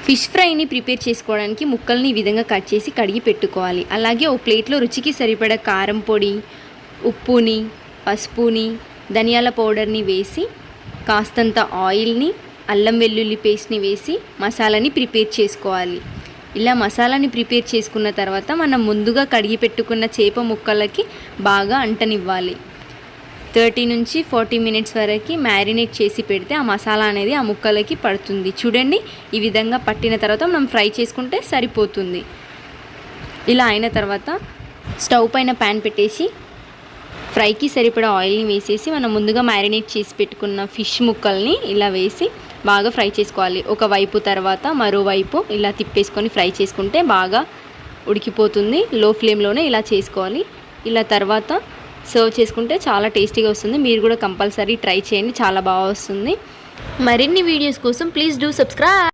Fish ఫ్రైని prepare చేసుకోవడానికి ముక్కల్ని ఈ విధంగా కట్ చేసి కడిగి పెట్టుకోవాలి. అలాగే ఒక ప్లేట్లో రుచికి సరిపడా కారం పొడి, ఉప్పుని, పసుపుని, ధనియాల పౌడర్ని వేసి కాస్తంత ఆయిల్ని, అల్లం వెల్లుల్లి పేస్ట్ని వేసి మసాలాని ప్రిపేర్ చేసుకోవాలి. ఇలా మసాలాని ప్రిపేర్ చేసుకున్న తర్వాత మనం ముందుగా కడిగి పెట్టుకున్న చేప ముక్కలకి బాగా అంటనివ్వాలి. 30 నుంచి 40 మినిట్స్ వరకు మ్యారినేట్ చేసి పెడితే ఆ మసాలా అనేది ఆ ముక్కలకి పడుతుంది. చూడండి, ఈ విధంగా పట్టిన తర్వాత మనం ఫ్రై చేసుకుంటే సరిపోతుంది. ఇలా అయిన తర్వాత స్టవ్ పైన ప్యాన్ పెట్టేసి ఫ్రైకి సరిపడా ఆయిల్ని వేసేసి మనం ముందుగా మ్యారినేట్ చేసి పెట్టుకున్న ఫిష్ ముక్కల్ని ఇలా వేసి బాగా ఫ్రై చేసుకోవాలి. ఒకవైపు తర్వాత మరోవైపు ఇలా తిప్పేసుకొని ఫ్రై చేసుకుంటే బాగా ఉడికిపోతుంది. లో ఫ్లేమ్లోనే ఇలా చేసుకోవాలి. ఇలా తర్వాత సర్వ్ చేసుకుంటే చాలా టేస్టీగా వస్తుంది. మీరు కూడా కంపల్సరీ ట్రై చేయండి, చాలా బాగా వస్తుంది. మరిన్ని వీడియోస్ కోసం ప్లీజ్ డూ సబ్స్క్రైబ్.